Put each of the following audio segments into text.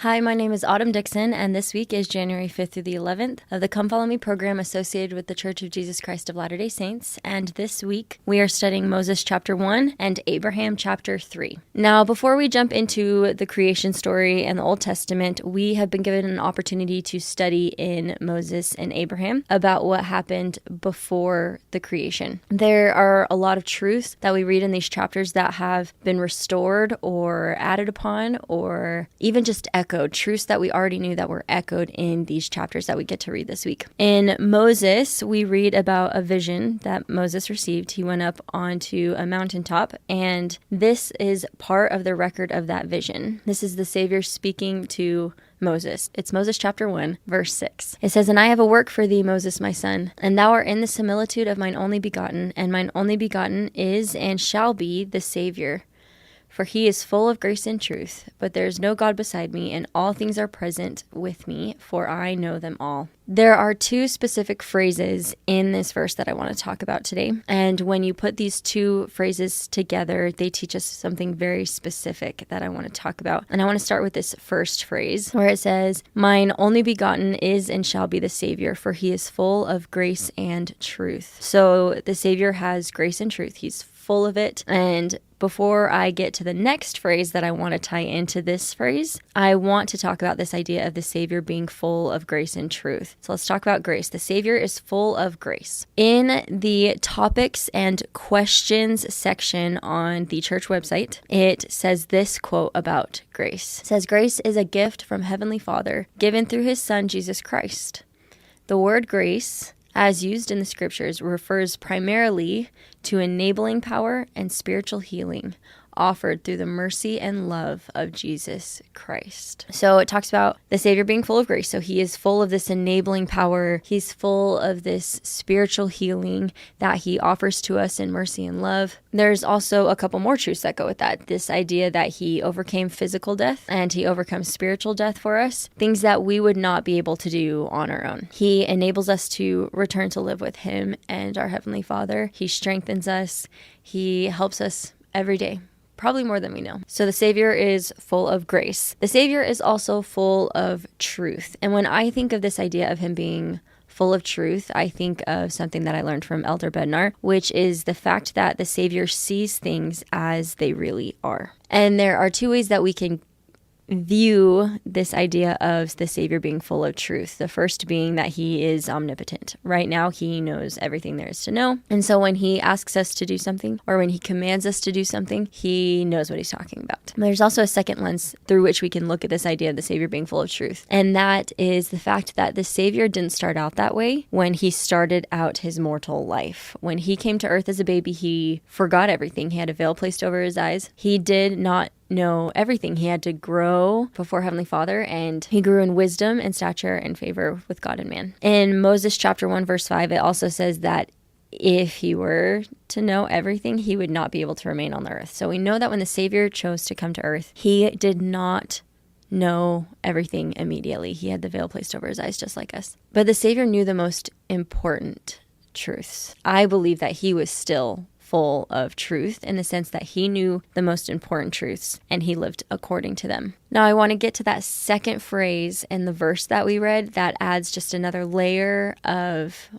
Hi, my name is Autumn Dickson, and this week is January 5th through the 11th of the Come Follow Me program associated with the Church of Jesus Christ of Latter-day Saints. And this week, we are studying Moses chapter 1 and Abraham chapter 3. Now, before we jump into the creation story and the Old Testament, we have been given an opportunity to study in Moses and Abraham about what happened before the creation. There are a lot of truths that we read in these chapters that have been restored or added upon or even just echoed, truths that we already knew that were echoed in these chapters that we get to read this week. In Moses, we read about a vision that Moses received. He went up onto a mountaintop, and this is part of the record of that vision. This is the Savior speaking to Moses. It's Moses chapter 1, verse 6. It says, "And I have a work for thee, Moses, my son, and thou art in the similitude of mine only begotten, and mine only begotten is and shall be the Savior. For he is full of grace and truth, but there is no God beside me, and all things are present with me, for I know them all." There are two specific phrases in this verse that I want to talk about today. And when you put these two phrases together, they teach us something very specific that I want to talk about. And I want to start with this first phrase where it says, "Mine only begotten is and shall be the Savior, for he is full of grace and truth." So the Savior has grace and truth. He's full of it. And before I get to the next phrase that I want to tie into this phrase, I want to talk about this idea of the Savior being full of grace and truth. So let's talk about grace. The Savior is full of grace. In the topics and questions section on the church website, it says this quote about grace. It says, "Grace is a gift from Heavenly Father, given through His Son, Jesus Christ." The word grace, as used in the scriptures, refers primarily to enabling power and spiritual healing offered through the mercy and love of Jesus Christ. So it talks about the Savior being full of grace. So he is full of this enabling power. He's full of this spiritual healing that he offers to us in mercy and love. There's also a couple more truths that go with that. This idea that he overcame physical death and he overcomes spiritual death for us, things that we would not be able to do on our own. He enables us to return to live with him and our Heavenly Father. He strengthens us. He helps us every day. Probably more than we know. So the Savior is full of grace. The Savior is also full of truth. And when I think of this idea of him being full of truth, I think of something that I learned from Elder Bednar, which is the fact that the Savior sees things as they really are. And there are two ways that we can view this idea of the Savior being full of truth. The first being that he is omnipotent. Right now, he knows everything there is to know. And so when he asks us to do something, or when he commands us to do something, he knows what he's talking about. And there's also a second lens through which we can look at this idea of the Savior being full of truth. And that is the fact that the Savior didn't start out that way when he started out his mortal life. When he came to earth as a baby, he forgot everything. He had a veil placed over his eyes. He did not know everything. He had to grow before Heavenly Father, and he grew in wisdom and stature and favor with God and man. In Moses chapter 1, verse 5, it also says that if he were to know everything, he would not be able to remain on the earth. So we know that when the Savior chose to come to earth, he did not know everything immediately. He had the veil placed over his eyes just like us. But the Savior knew the most important truths. I believe that he was still full of truth in the sense that he knew the most important truths and he lived according to them. Now I want to get to that second phrase in the verse that we read that adds just another layer of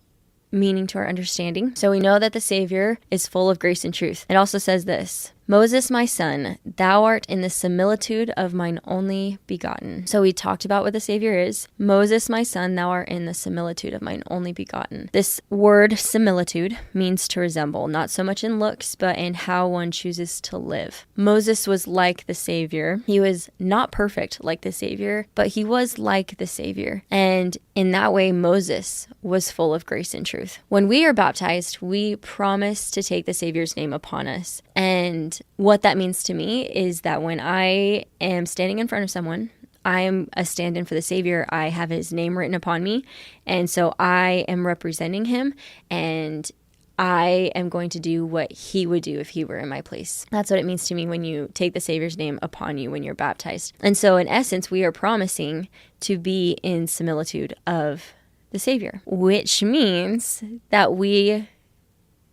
meaning to our understanding. So we know that the Savior is full of grace and truth. It also says this, "Moses, my son, thou art in the similitude of mine only begotten." So we talked about what the Savior is. Moses, my son, thou art in the similitude of mine only begotten. This word similitude means to resemble, not so much in looks, but in how one chooses to live. Moses was like the Savior. He was not perfect like the Savior, but he was like the Savior. And in that way, Moses was full of grace and truth. When we are baptized, we promise to take the Savior's name upon us. And what that means to me is that when I am standing in front of someone, I am a stand-in for the Savior. I have his name written upon me. And so I am representing him, and I am going to do what he would do if he were in my place. That's what it means to me when you take the Savior's name upon you when you're baptized. And so in essence, we are promising to be in similitude of the Savior, which means that we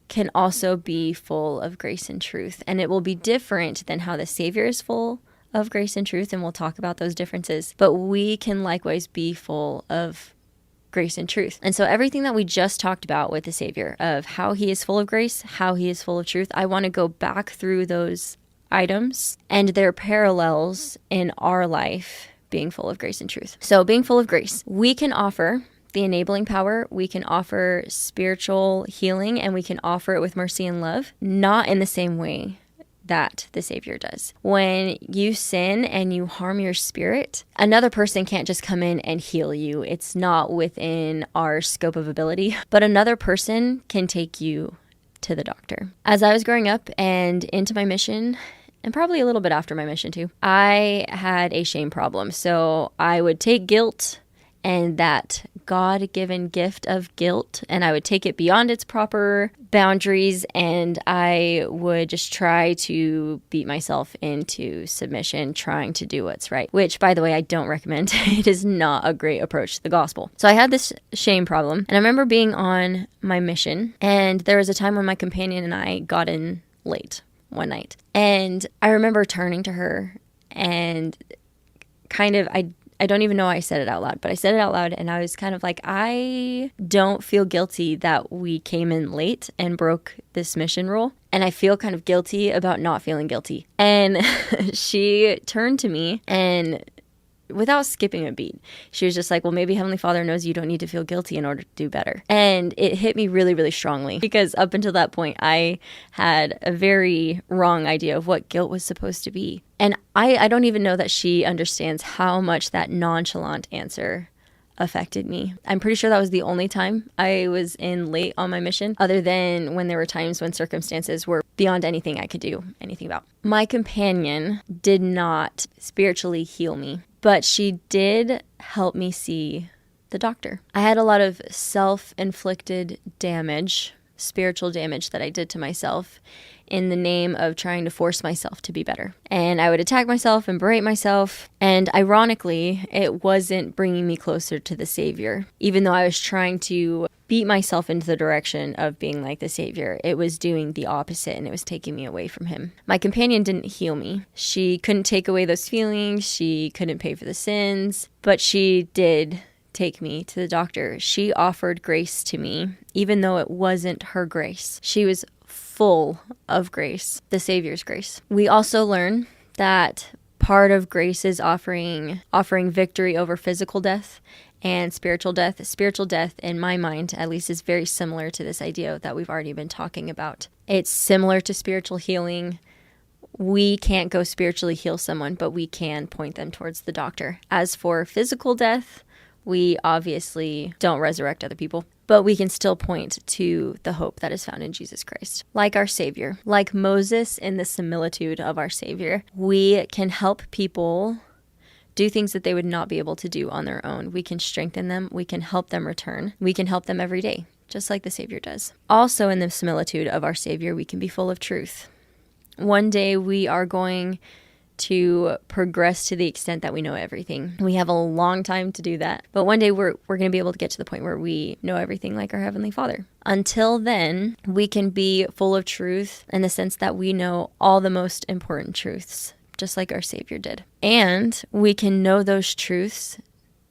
can also be full of grace and truth. And it will be different than how the Savior is full of grace and truth, and we'll talk about those differences, but we can likewise be full of grace and truth. And so everything that we just talked about with the Savior, of how he is full of grace, how he is full of truth, I want to go back through those items and their parallels in our life being full of grace and truth. So being full of grace, we can offer the enabling power, we can offer spiritual healing, and we can offer it with mercy and love, not in the same way that the Savior does. When you sin and you harm your spirit, another person can't just come in and heal you. It's not within our scope of ability, but another person can take you to the doctor. As I was growing up and into my mission, and probably a little bit after my mission too, I had a shame problem. So I would take guilt and that God-given gift of guilt, and I would take it beyond its proper boundaries, and I would just try to beat myself into submission, trying to do what's right, which, by the way, I don't recommend. It is not a great approach to the gospel. So I had this shame problem, and I remember being on my mission, and there was a time when my companion and I got in late one night, and I remember turning to her and I don't even know why I said it out loud, but I said it out loud, and I was kind of like, I don't feel guilty that we came in late and broke this mission rule, and I feel kind of guilty about not feeling guilty. And she turned to me, and without skipping a beat, she was just like, well, maybe Heavenly Father knows you don't need to feel guilty in order to do better. And it hit me really, really strongly, because up until that point, I had a very wrong idea of what guilt was supposed to be. And I don't even know that she understands how much that nonchalant answer affected me. I'm pretty sure that was the only time I was in late on my mission, other than when there were times when circumstances were beyond anything I could do anything about. My companion did not spiritually heal me, but she did help me see the doctor. I had a lot of self-inflicted damage, spiritual damage that I did to myself in the name of trying to force myself to be better. And I would attack myself and berate myself. And ironically, it wasn't bringing me closer to the Savior. Even though I was trying to beat myself into the direction of being like the Savior, it was doing the opposite, and it was taking me away from him. My companion didn't heal me. She couldn't take away those feelings. She couldn't pay for the sins, but she did take me to the doctor. She offered grace to me, even though it wasn't her grace. She was full of grace, the Savior's grace. We also learn that part of grace is offering victory over physical death and spiritual death. Spiritual death, in my mind, at least, is very similar to this idea that we've already been talking about. It's similar to spiritual healing. We can't go spiritually heal someone, but we can point them towards the doctor. As for physical death, we obviously don't resurrect other people, but we can still point to the hope that is found in Jesus Christ. Like our Savior, like Moses in the similitude of our Savior, we can help people do things that they would not be able to do on their own. We can strengthen them. We can help them return. We can help them every day, just like the Savior does. Also, in the similitude of our Savior, we can be full of truth. One day we are going to progress to the extent that we know everything. We have a long time to do that. But one day we're going to be able to get to the point where we know everything like our Heavenly Father. Until then, we can be full of truth in the sense that we know all the most important truths, just like our Savior did. And we can know those truths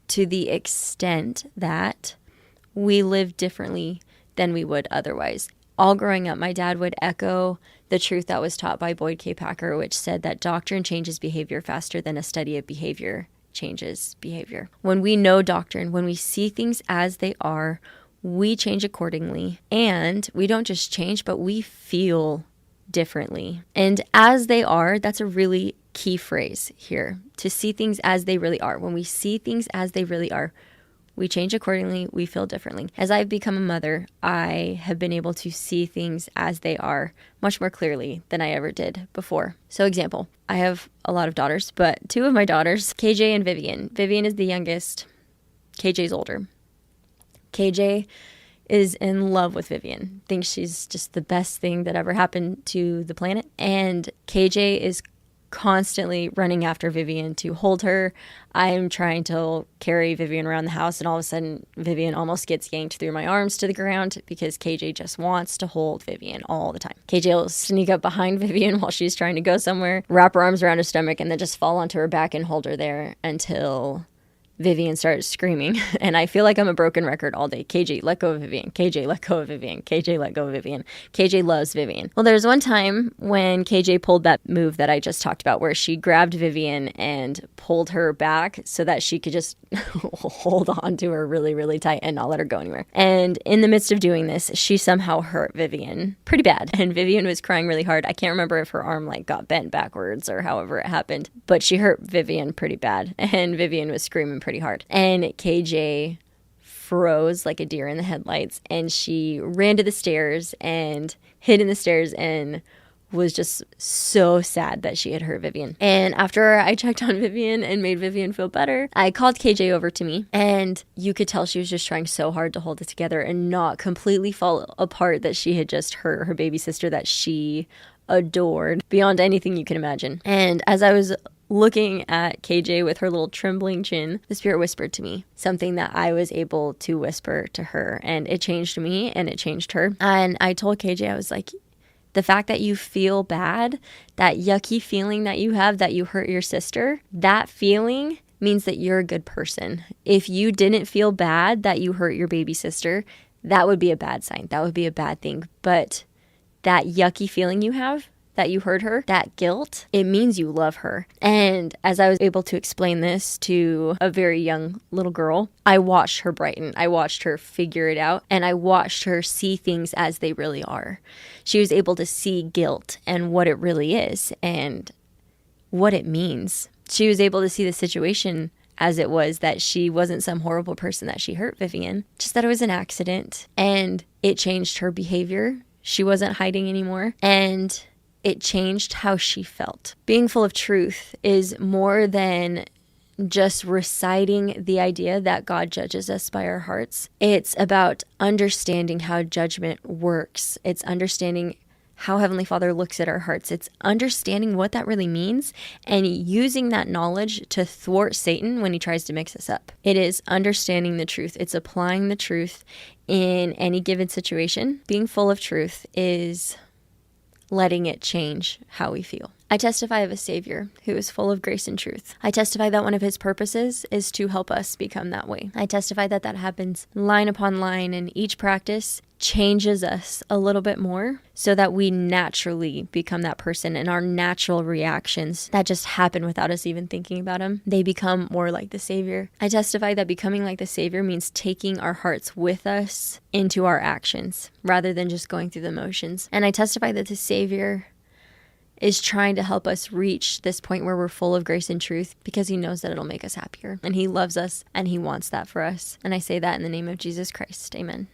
to the extent that we live differently than we would otherwise. All growing up, my dad would echo the truth that was taught by Boyd K. Packer, which said that doctrine changes behavior faster than a study of behavior changes behavior. When we know doctrine, when we see things as they are, we change accordingly. And we don't just change, but we feel differently. And as they are, that's a really key phrase here, to see things as they really are. When we see things as they really are, we change accordingly, we feel differently. As I've become a mother, I have been able to see things as they are much more clearly than I ever did before. So example, I have a lot of daughters, but two of my daughters, KJ and Vivian. Vivian is the youngest, KJ's older. KJ is in love with Vivian, thinks she's just the best thing that ever happened to the planet. And KJ is constantly running after Vivian to hold her. I'm trying to carry Vivian around the house, and all of a sudden Vivian almost gets yanked through my arms to the ground because KJ just wants to hold Vivian all the time. KJ will sneak up behind Vivian while she's trying to go somewhere, wrap her arms around her stomach, and then just fall onto her back and hold her there until Vivian starts screaming. And I feel like I'm a broken record all day. KJ, let go of Vivian. KJ, let go of Vivian. KJ, let go of Vivian. KJ loves Vivian. Well, there's one time when KJ pulled that move that I just talked about where she grabbed Vivian and pulled her back so that she could just hold on to her really, really tight and not let her go anywhere. And in the midst of doing this, she somehow hurt Vivian pretty bad. And Vivian was crying really hard. I can't remember if her arm got bent backwards or however it happened, but she hurt Vivian pretty bad. And Vivian was screaming pretty hard. And KJ froze like a deer in the headlights, and she ran to the stairs and hid in the stairs and was just so sad that she had hurt Vivian. And after I checked on Vivian and made Vivian feel better, I called KJ over to me, and you could tell she was just trying so hard to hold it together and not completely fall apart that she had just hurt her baby sister that she adored beyond anything you can imagine. And as I was looking at KJ with her little trembling chin, the Spirit whispered to me something that I was able to whisper to her, and it changed me and it changed her. And I told KJ, I was like, the fact that you feel bad, that yucky feeling that you have that you hurt your sister, that feeling means that you're a good person. If you didn't feel bad that you hurt your baby sister, that would be a bad sign. That would be a bad thing. But that yucky feeling you have, that you hurt her, that guilt, it means you love her. And as I was able to explain this to a very young little girl, I watched her brighten. I watched her figure it out, and I watched her see things as they really are. She was able to see guilt and what it really is and what it means. She was able to see the situation as it was, that she wasn't some horrible person that she hurt Vivian, just that it was an accident, and it changed her behavior. She wasn't hiding anymore, and it changed how she felt. Being full of truth is more than just reciting the idea that God judges us by our hearts. It's about understanding how judgment works. It's understanding how Heavenly Father looks at our hearts. It's understanding what that really means and using that knowledge to thwart Satan when he tries to mix us up. It is understanding the truth. It's applying the truth in any given situation. Being full of truth is letting it change how we feel. I testify of a Savior who is full of grace and truth. I testify that one of his purposes is to help us become that way. I testify that that happens line upon line, and each practice changes us a little bit more so that we naturally become that person, and our natural reactions that just happen without us even thinking about them, they become more like the Savior. I testify that becoming like the Savior means taking our hearts with us into our actions rather than just going through the motions. And I testify that the Savior is trying to help us reach this point where we're full of grace and truth because he knows that it'll make us happier, and he loves us and he wants that for us. And I say that in the name of Jesus Christ. Amen.